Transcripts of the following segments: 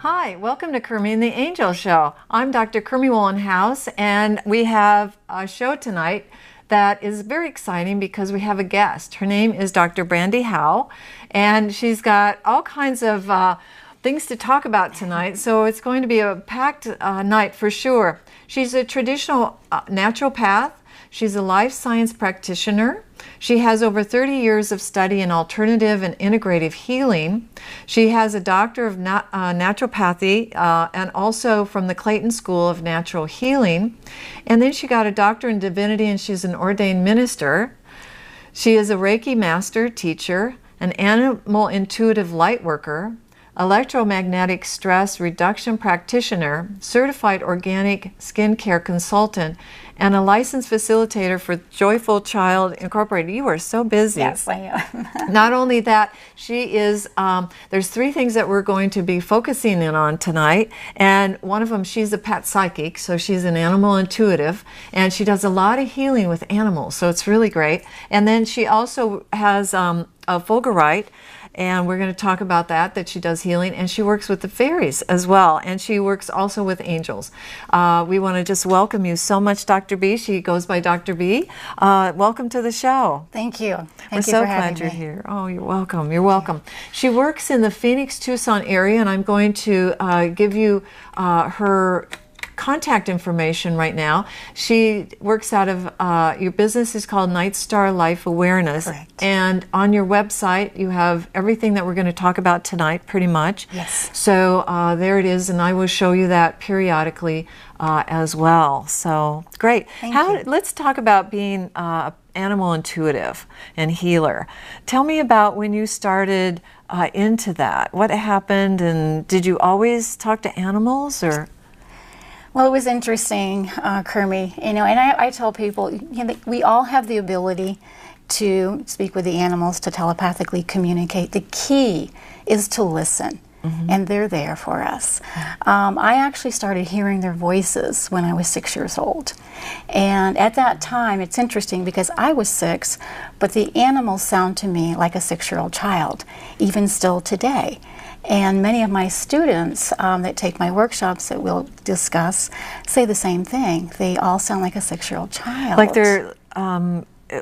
Hi, welcome to Kermie and the Angel Show. I'm Dr. Kermie Wolenhouse, and we have a show tonight that is very exciting because we have a guest. Her name is Dr. Brandy Howe, and she's got all kinds of things to talk about tonight, so it's going to be a packed night for sure. She's a traditional naturopath. She's a life science practitioner. She has over 30 years of study in alternative and integrative healing. She has a doctor of naturopathy and also from the Clayton School of Natural Healing. And then she got a doctor in divinity, and she's an ordained minister. She is a Reiki master teacher, an animal intuitive light worker, electromagnetic stress reduction practitioner, certified organic skincare consultant, and a licensed facilitator for Joyful Child Incorporated. You are so busy. Yes, I am. Not only that, she is, there's three things that we're going to be focusing in on tonight. And one of them, she's a pet psychic, so she's an animal intuitive, and she does a lot of healing with animals, so it's really great. And then she also has a Fulgurite, and we're going to talk about that she does healing, and she works with the fairies as well, and she works also with angels. We want to just welcome you so much, Dr. B. She goes by Dr. B. Welcome to the show. Thank you. We're so glad you're here. Oh, you're welcome. You're welcome. She works in the Phoenix, Tucson area, and I'm going to give you her contact information right now. She works out of, your business is called Night Star Life Awareness. Correct. And on your website, you have everything that we're going to talk about tonight, pretty much. Yes. So there it is, and I will show you that periodically as well. So great. Thank you. Let's talk about being animal intuitive and healer. Tell me about when you started into that. What happened, and did you always talk to animals, or? Well, it was interesting, Kermie, and I tell people, we all have the ability to speak with the animals, to telepathically communicate. The key is to listen, and they're there for us. I actually started hearing their voices when I was 6 years old, and at that time, it's interesting because I was 6, but the animals sound to me like a 6-year-old child, even still today. And many of my students that take my workshops that we'll discuss say the same thing. They all sound like a 6-year-old child. Like they're,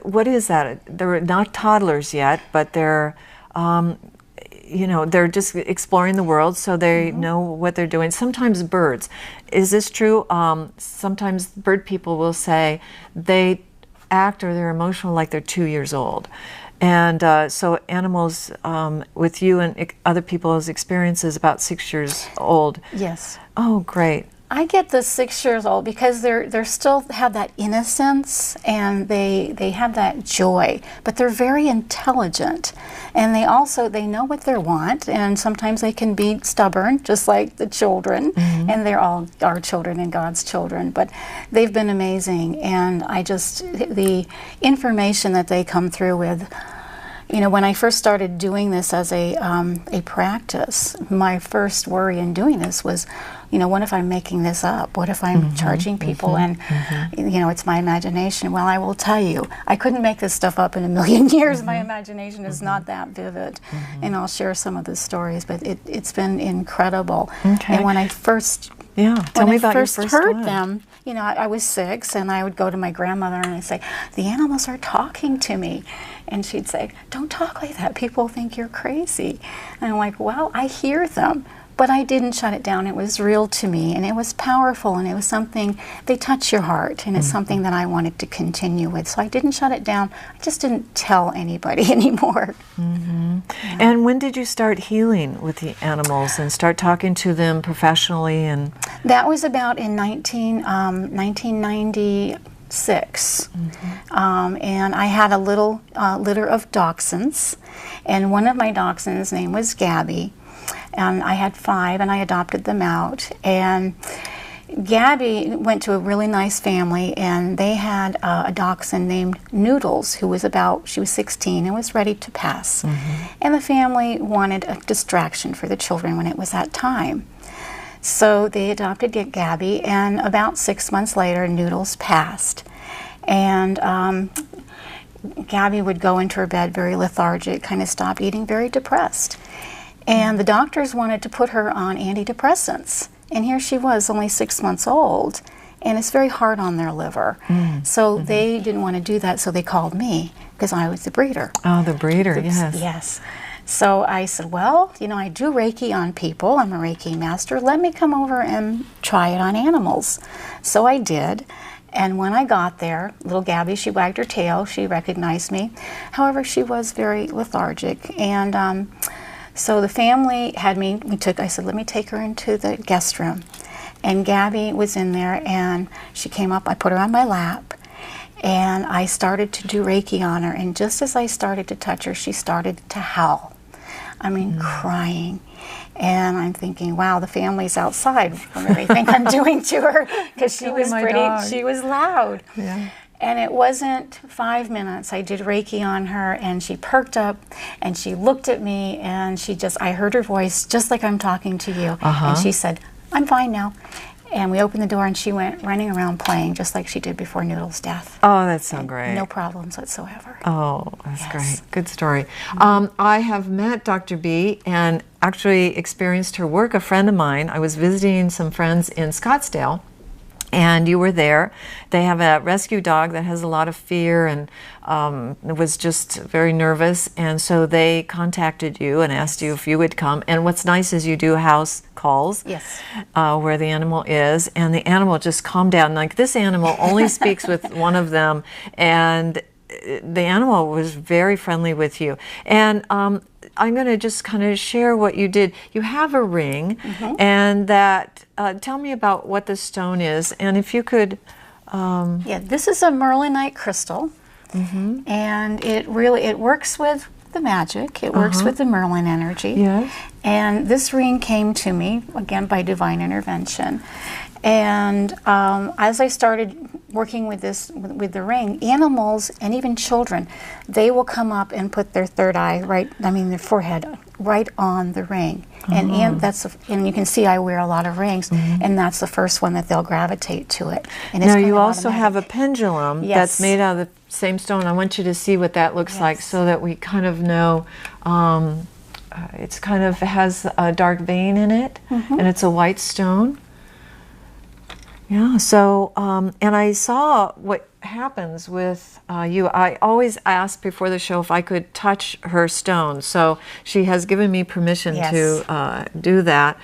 what is that? They're not toddlers yet, but they're, they're just exploring the world, so they know what they're doing. Sometimes birds. Is this true? Sometimes bird people will say they act or they're emotional like they're 2 years old. And so animals, with you and other people's experiences, about 6 years old. Yes. Oh, great. I get the 6 years old because they're still have that innocence, and they have that joy, but they're very intelligent, and they know what they want, and sometimes they can be stubborn, just like the children, and they're all our children and God's children, but they've been amazing, and the information that they come through with. When I first started doing this as a practice, my first worry in doing this was, what if I'm making this up? What if I'm charging people and, it's my imagination? Well, I will tell you, I couldn't make this stuff up in a million years. My imagination is not that vivid. And I'll share some of the stories, but it's been incredible. Okay. And when I first Tell me about your first heard one. them, I was 6, and I would go to my grandmother and I'd say, the animals are talking to me. And she'd say, don't talk like that. People think you're crazy. And I'm like, well, I hear them. But I didn't shut it down. It was real to me, and it was powerful, and it was something, they touch your heart, and it's something that I wanted to continue with. So I didn't shut it down. I just didn't tell anybody anymore. Yeah. And when did you start healing with the animals and start talking to them professionally? And that was about in 1996. And I had a little litter of dachshunds, and one of my dachshunds' name was Gabby. And I had 5, and I adopted them out. And Gabby went to a really nice family, and they had a dachshund named Noodles, who was she was 16 and was ready to pass. And the family wanted a distraction for the children when it was that time. So they adopted Gabby, and about 6 months later, Noodles passed. And Gabby would go into her bed very lethargic, kind of stop eating, very depressed. And the doctors wanted to put her on antidepressants. And here she was, only 6 months old, and it's very hard on their liver. So they didn't want to do that, so they called me because I was the breeder. Oh, the breeder, yes. Yes. So I said, well, you know, I do Reiki on people. I'm a Reiki master. Let me come over and try it on animals. So I did. And when I got there, little Gabby, she wagged her tail. She recognized me. However, she was very lethargic. And so the family had me, I said, let me take her into the guest room. And Gabby was in there, and she came up. I put her on my lap, and I started to do Reiki on her. And just as I started to touch her, she started to howl. I mean, crying. And I'm thinking, wow, the family's outside. What do they think I'm doing to her? Because she was she was loud. Yeah. And it wasn't 5 minutes. I did Reiki on her, and she perked up, and she looked at me, and I heard her voice just like I'm talking to you. And she said, I'm fine now. And we opened the door, and she went running around playing just like she did before Noodle's death. Oh, that's so great. No problems whatsoever. Oh, that's great. Good story. I have met Dr. B and actually experienced her work. A friend of mine, I was visiting some friends in Scottsdale, and you were there. They have a rescue dog that has a lot of fear and was just very nervous, and so they contacted you and asked you if you would come. And what's nice is you do house calls where the animal is, and the animal just calmed down. Like, this animal only speaks with one of them, and the animal was very friendly with you. And I'm going to just kind of share what you did. You have a ring, and that, tell me about what the stone is, and if you could... Yeah, this is a Merlinite crystal, and it works with the magic. It works with the Merlin energy. Yes. And this ring came to me, again, by divine intervention. And as I started working with the ring, animals and even children, they will come up and put their third eye their forehead right on the ring. And you can see I wear a lot of rings, and that's the first one that they'll gravitate to it. And it's now you also have a pendulum that's made out of the same stone. I want you to see what that looks like so that we kind of know. It has a dark vein in it, and it's a white stone. Yeah, so, and I saw what happens with you. I always ask before the show if I could touch her stone, so she has given me permission to do that.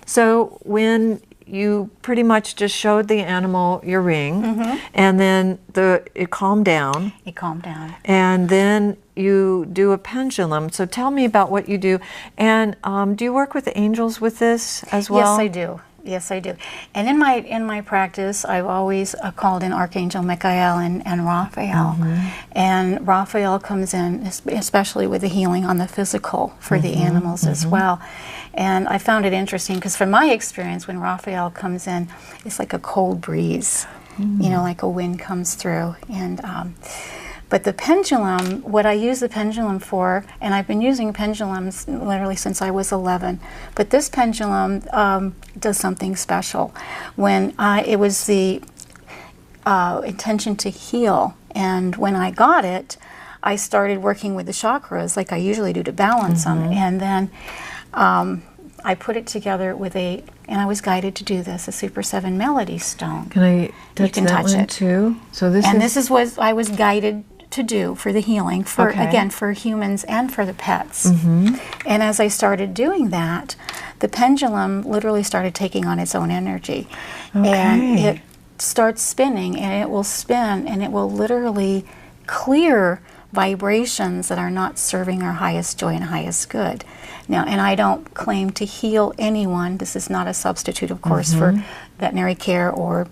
So when you pretty much just showed the animal your ring, and then it calmed down. It calmed down. And then you do a pendulum. So tell me about what you do. And do you work with the angels with this as well? Yes, I do. Yes, I do. And in my practice, I've always called in Archangel Michael and Raphael. And Raphael comes in, especially with the healing on the physical for the animals as well. And I found it interesting because from my experience, when Raphael comes in, it's like a cold breeze, you know, like a wind comes through. And but the pendulum, what I use the pendulum for, and I've been using pendulums literally since I was 11, but this pendulum does something special. When it was the intention to heal, and when I got it, I started working with the chakras like I usually do to balance them, and then I put it together with and I was guided to do this, a Super 7 Melody Stone. Can I touch that one too? So this is what I was guided to do for the healing, again, for humans and for the pets. And as I started doing that, the pendulum literally started taking on its own energy. And it starts spinning, and it will spin, and it will literally clear vibrations that are not serving our highest joy and highest good. Now, and I don't claim to heal anyone. This is not a substitute, of course, for veterinary care or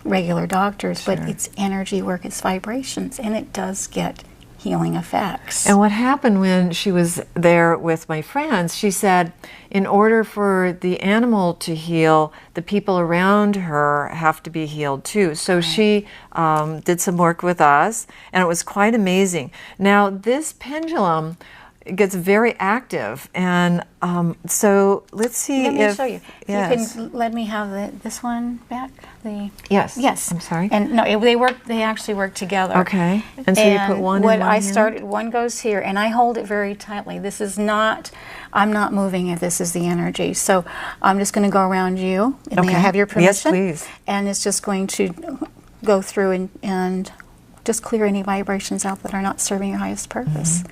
regular doctors, but it's energy work, it's vibrations, and it does get healing effects. And what happened when she was there with my friends, she said, in order for the animal to heal, the people around her have to be healed too. So she did some work with us, and it was quite amazing. Now, this pendulum, it gets very active. And so let's see Let me show you. Yes. You can let me have this one back. Yes. Yes. I'm sorry. And no, they actually work together. Okay. And so you put one in what one I hand? started, one goes here, and I hold it very tightly. This is not, I'm not moving it. This is the energy. So I'm just going to go around you. And may I have your permission? Yes, please. And it's just going to go through and just clear any vibrations out that are not serving your highest purpose.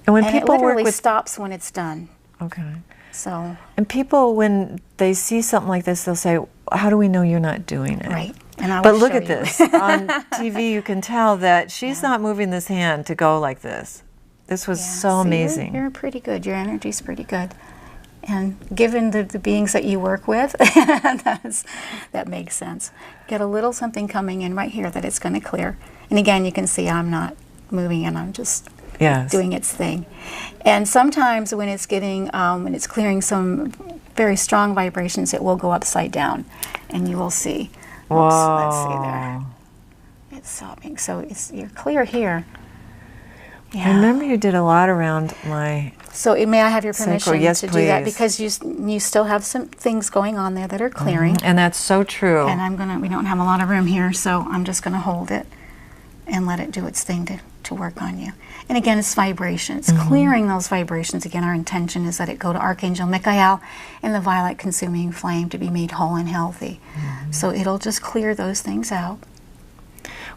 And when And people it literally work with stops when it's done. okay. So And people, when they see something like this, they'll say, "How do we know you're not doing it?" right. And I But will look show at you. this. On TV, you can tell that she's not moving this hand to go like this. This was Yeah, so see, amazing. You're pretty good. Your energy's pretty good. And given the beings that you work with, that makes sense. Get a little something coming in right here that it's going to clear. And again, you can see I'm not moving and I'm just Yes. doing its thing. And sometimes when it's getting, when it's clearing some very strong vibrations, it will go upside down, and you will see. Whoa. Let's see there. It's stopping. So you're clear here. I remember you did a lot around my... So may I have your permission Yes, to do that? please. Because you still have some things going on there that are clearing. And that's so true. And we don't have a lot of room here, so I'm just gonna hold it and let it do its thing to work on you. And again, it's vibration. It's clearing those vibrations. Again, our intention is that it go to Archangel Michael and the violet consuming flame to be made whole and healthy. So it'll just clear those things out.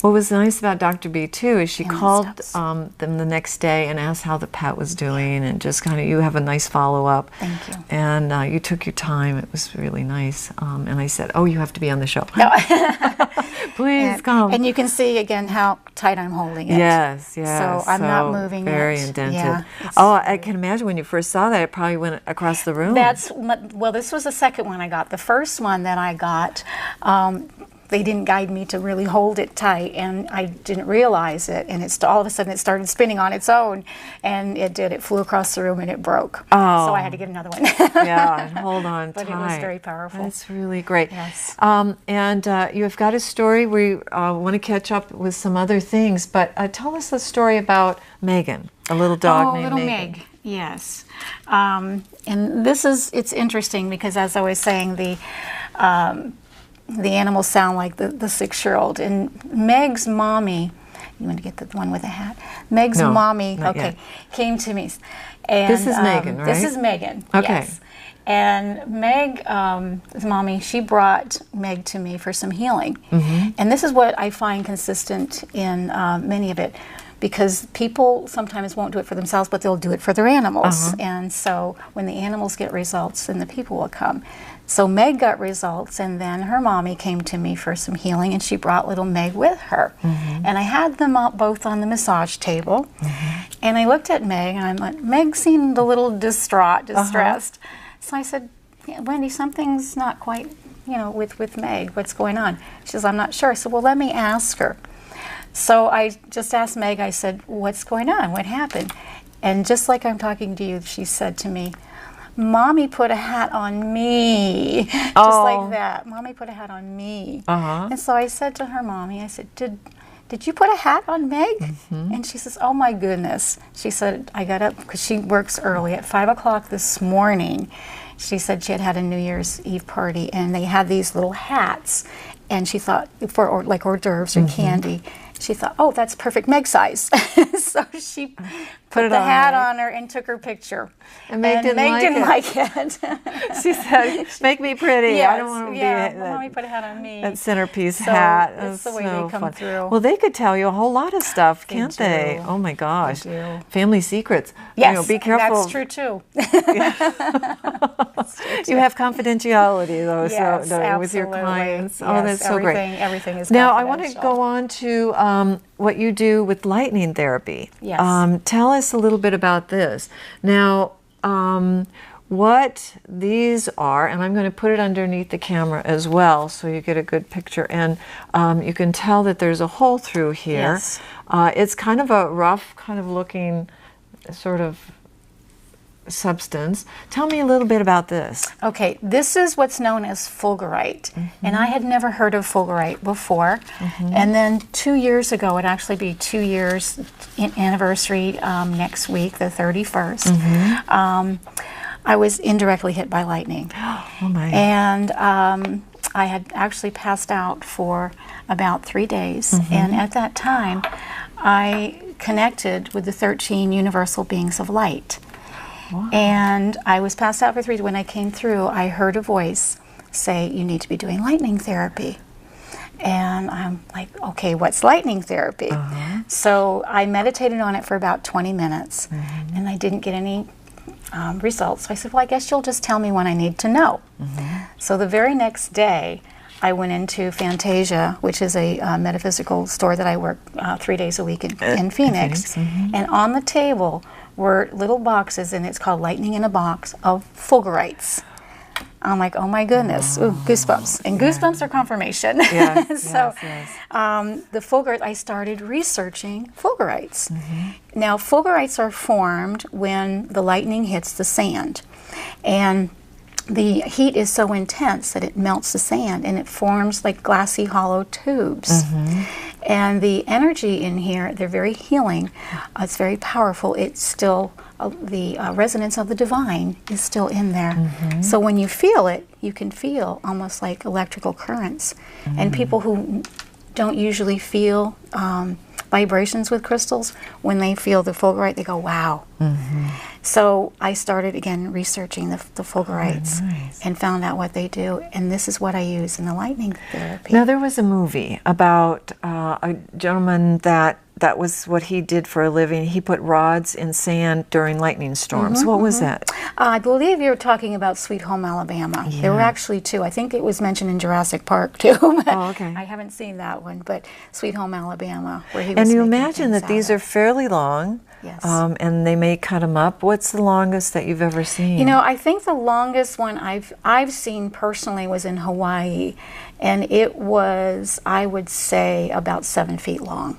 What was nice about Dr. B too is she And it called stops. them the next day and asked how the pet was doing, and just kind of, you have a nice follow-up. Thank you. And you took your time. It was really nice. And I said, "Oh, you have to be on the show." No. Please come. And you can see again how tight I'm holding it. Yes, yes. So I'm not moving very it. indented. Yeah, Oh, I can imagine when you first saw that, it probably went across the room. Well, this was the second one I got. The first one that I got, they didn't guide me to really hold it tight, and I didn't realize it, and all of a sudden it started spinning on its own, and it did. It flew across the room and it broke. Oh. So I had to get another one. Yeah, and hold on But tight. it was very powerful. That's really great. Yes. And you've got a story where you want to catch up with some other things, but tell us the story about Megan, a little dog named little Megan. Meg. Yes. And it's interesting because, as I was saying, the animals sound like the 6-year-old. And Meg's mommy, you want to get the one with the hat? Meg's No, mommy, not okay, yet. came to me. And, This is Megan, right? This is Megan, Okay. yes. And Meg's mommy, she brought Meg to me for some healing. And this is what I find consistent in many of it, because people sometimes won't do it for themselves, but they'll do it for their animals. And so when the animals get results, then the people will come. So Meg got results, and then her mommy came to me for some healing, and she brought little Meg with her. And I had them both on the massage table, and I looked at Meg, and I'm like, Meg seemed a little distressed. So I said, yeah, Wendy, something's not quite, with Meg. What's going on? She says, I'm not sure. I said, well, let me ask her. So I just asked Meg, I said, what's going on? What happened? And just like I'm talking to you, she said to me, Mommy put a hat on me. Just like that. Mommy put a hat on me. And so I said to her mommy, I said, did you put a hat on Meg? And she says, oh my goodness. She said, I got up, because she works early, at 5 o'clock this morning. She said she had a New Year's Eve party, and they had these little hats. And she thought, like hors d'oeuvres or candy. She thought, oh, that's perfect Meg size. So she put the hat on her and took her picture. And Meg didn't like it. She said, make me pretty. Yes, I don't want to be Mommy put a hat on me. that centerpiece hat. It's the way so they come fun. through. Well, they could tell you a whole lot of stuff, can't they? do. Oh my gosh. They do. Family secrets. Yes, be careful. that's true too. You have confidentiality though, Yes, so with your absolutely. clients. Oh, Yes, that's so great. Everything is Now, I want to confidential. go on to what you do with lightning therapy. Yes. Tell us a little bit about this. Now, what these are, and I'm going to put it underneath the camera as well so you get a good picture, and you can tell that there's a hole through here. Yes. It's kind of a rough kind of looking sort of substance. Tell me a little bit about this. Okay, this is what's known as fulgurite, and I had never heard of fulgurite before. And then 2 years ago, it'd actually be 2 years anniversary next week, the 31st. I was indirectly hit by lightning. Oh my! And I had actually passed out for about 3 days, and at that time, I connected with the 13 universal beings of light. Wow. And I was passed out for 3 days. When I came through, I heard a voice say, "You need to be doing lightning therapy." And I'm like, okay, what's lightning therapy? So I meditated on it for about 20 minutes, and I didn't get any results. So I said, well, I guess you'll just tell me when I need to know. So the very next day, I went into Fantasia, which is a metaphysical store that I work 3 days a week in Phoenix. And on the table were little boxes, and it's called Lightning in a Box, of fulgurites. I'm like, oh my goodness, ooh, goosebumps. And goosebumps are confirmation. So the fulgurite, I started researching fulgurites. Now, fulgurites are formed when the lightning hits the sand. And the heat is so intense that it melts the sand, and it forms like glassy hollow tubes. And the energy in here, they're very healing. It's very powerful. It's still, the resonance of the divine is still in there. So when you feel it, you can feel almost like electrical currents. And people who don't usually feel vibrations with crystals, when they feel the fulgurite, they go, wow. So I started again researching the fulgurites and found out what they do, and this is what I use in the lightning therapy. Now, there was a movie about a gentleman that was what he did for a living. He put rods in sand during lightning storms. What was that? I believe you're talking about Sweet Home Alabama. There were actually 2. I think it was mentioned in Jurassic Park too. I haven't seen that one, but Sweet Home Alabama, where he was. And you imagine that these are fairly long. Yes. And they may cut them up. What's the longest that you've ever seen? You know, I think the longest one I've seen personally was in Hawaii, and it was, I would say, about 7 feet long.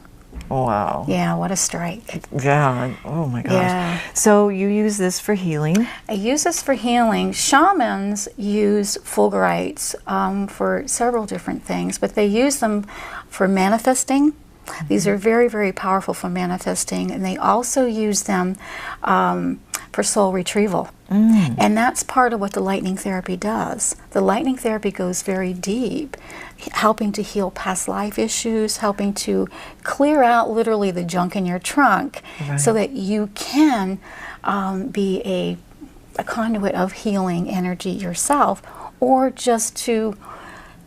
Wow. Yeah, what a strike. Yeah. Oh my gosh. Yeah. So you use this for healing? I use this for healing. Shamans use fulgurites for several different things, but they use them for manifesting. These are very, very powerful for manifesting, and they also use them for soul retrieval. And that's part of what the lightning therapy does. The lightning therapy goes very deep, helping to heal past life issues, helping to clear out literally the junk in your trunk so that you can be a conduit of healing energy yourself, or just to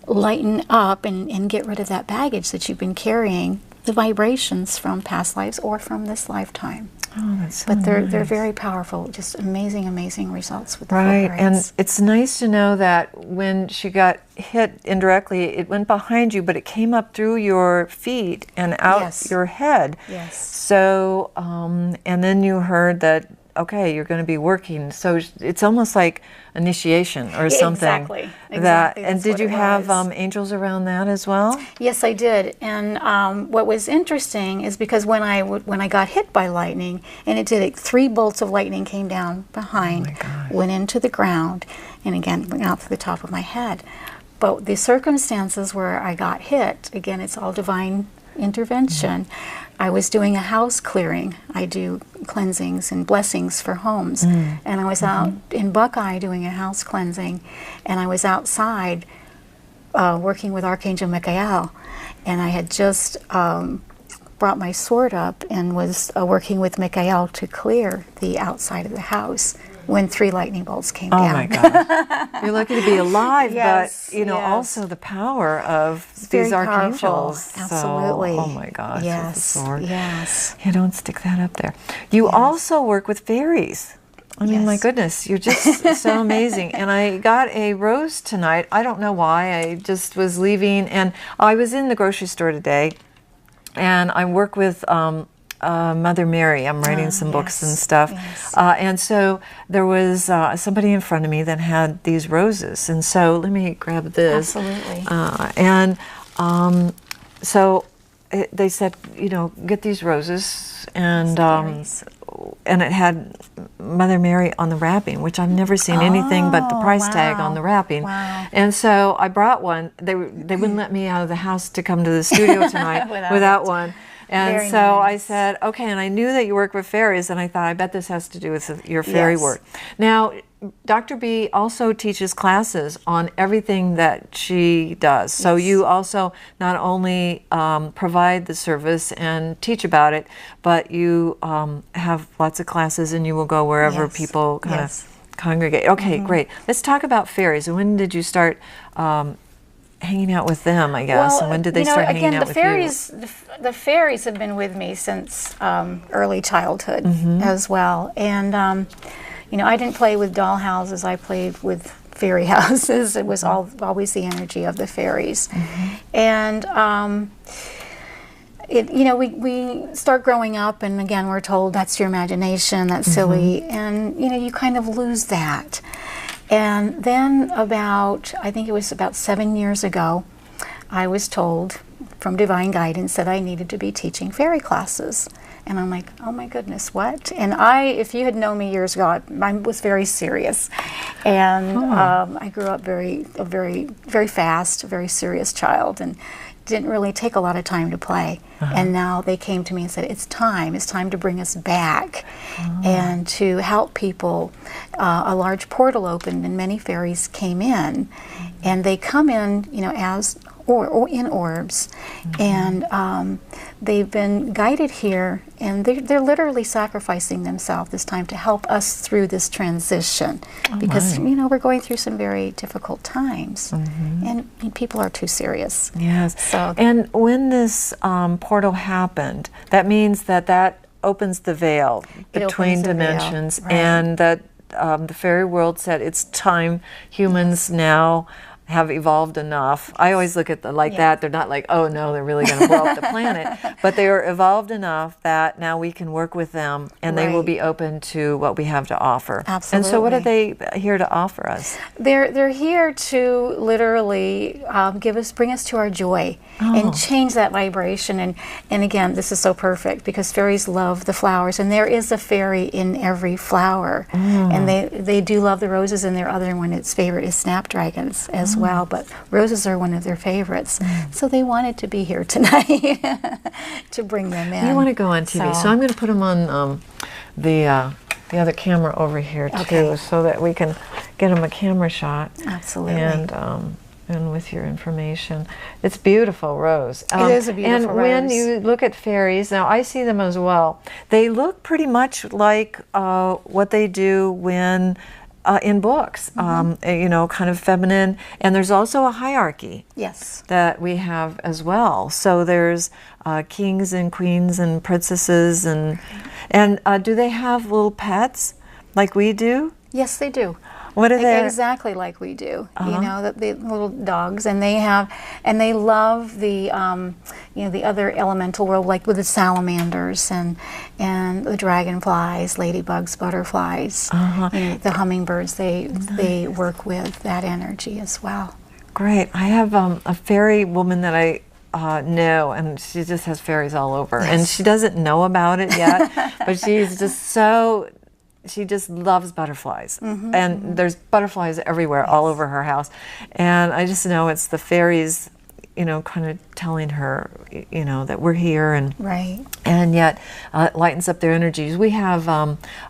lighten up and get rid of that baggage that you've been carrying, the vibrations from past lives or from this lifetime. Oh, that's so But they're nice. very powerful, just amazing, amazing results with the Right, fulgurites. and it's nice to know that when she got hit indirectly, it went behind you, but it came up through your feet and out your head. Yes. So, and then you heard that, okay, you're going to be working. So it's almost like initiation or something. Exactly. And did you have angels around that as well? Yes, I did. And what was interesting is because when I got hit by lightning, and it did it, 3 bolts of lightning came down behind, went into the ground, and again went out to the top of my head. But the circumstances where I got hit, again, it's all divine intervention. I was doing a house clearing. I do cleansings and blessings for homes. And I was out in Buckeye doing a house cleansing, and I was outside working with Archangel Michael, and I had just brought my sword up and was working with Michael to clear the outside of the house when 3 lightning bolts came down. Oh my gosh. You're lucky to be alive, Yes, but you know, also the power of these archangels. Absolutely. So, oh my gosh, with the sword. Yes. You don't stick that up there. You also work with fairies. I mean, my goodness, you're just so amazing. And I got a rose tonight. I don't know why. I just was leaving, and I was in the grocery store today, and I work with Mother Mary. I'm writing some books and stuff. And so there was somebody in front of me that had these roses. And so let me grab this. Absolutely. So they said, you know, get these roses. And and it had Mother Mary on the wrapping, which I've never seen anything but the price tag on the wrapping. Wow. And so I brought one. They wouldn't let me out of the house to come to the studio tonight without one. And Very so nice. I said, okay, and I knew that you work with fairies, and I thought, I bet this has to do with your fairy Yes. work. Now, Dr. B also teaches classes on everything that she does. So Yes. you also not only provide the service and teach about it, but you have lots of classes, and you will go wherever Yes. people kind Yes. of congregate. Okay, great. Let's talk about fairies. When did you start hanging out with them, I guess? Well, and when did they start hanging again, out with you? The fairies have been with me since early childhood as well. And, I didn't play with doll houses. I played with fairy houses. It was always the energy of the fairies. And, we start growing up, and again, we're told that's your imagination, that's silly. And, you kind of lose that. And then I think it was about 7 years ago, I was told from divine guidance that I needed to be teaching fairy classes. And I'm like, oh my goodness, what? And if you had known me years ago, I was very serious. And I grew up a very, very fast, very serious child, and didn't really take a lot of time to play. And now they came to me and said, it's time to bring us back and to help people. A large portal opened, and many fairies came in, and they come in, as or in orbs, and they've been guided here, and they're literally sacrificing themselves this time to help us through this transition, because we're going through some very difficult times, and people are too serious. Yes. So, and when this portal happened, that means that opens the veil between opens the veil, dimensions, right. and that the fairy world said it's time. Humans now have evolved enough. I always look at them like that. They're not like, oh no, they're really going to blow up the planet. But they are evolved enough that now we can work with them, and they will be open to what we have to offer. Absolutely. And so what are they here to offer us? They're here to literally bring us to our joy and change that vibration. And again, this is so perfect because fairies love the flowers, and there is a fairy in every flower. And they do love the roses, and their other one, its favorite is snapdragons as well, but roses are one of their favorites. So they wanted to be here tonight to bring them in. You want to go on TV, so I'm going to put them on the other camera over here too, so that we can get them a camera shot. Absolutely. And with your information. It's beautiful, Rose. It is a beautiful and rose. when you look at fairies, now I see them as well, they look pretty much like what they do when in books, kind of feminine, and there's also a hierarchy that we have as well. So there's kings and queens and princesses, and do they have little pets like we do? Yes, they do. What are they? Exactly like we do. The little dogs, and they love the the other elemental world, like with the salamanders and the dragonflies, ladybugs, butterflies, the hummingbirds. They work with that energy as well. Great. I have a fairy woman that I know, and she just has fairies all over, and she doesn't know about it yet, but she's just she just loves butterflies, and there's butterflies everywhere, all over her house, and I just know it's the fairies, kind of telling her, that we're here, and yet it lightens up their energies. We have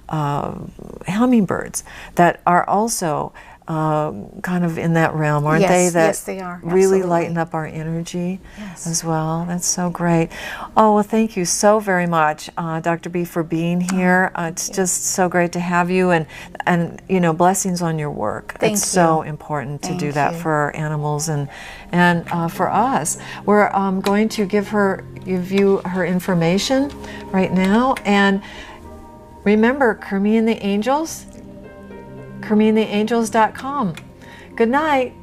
hummingbirds that are also kind of in that realm, aren't they? Yes, they are. Really Absolutely. lighten up our energy as well. That's so great. Oh, well, thank you so very much, Dr. B, for being here. It's just so great to have you, and blessings on your work. Thank it's you. so important to do that for our animals and for us. We're going to give you her information right now, and remember, Kermie and the Angels, KermieandtheAngels.com. Good night.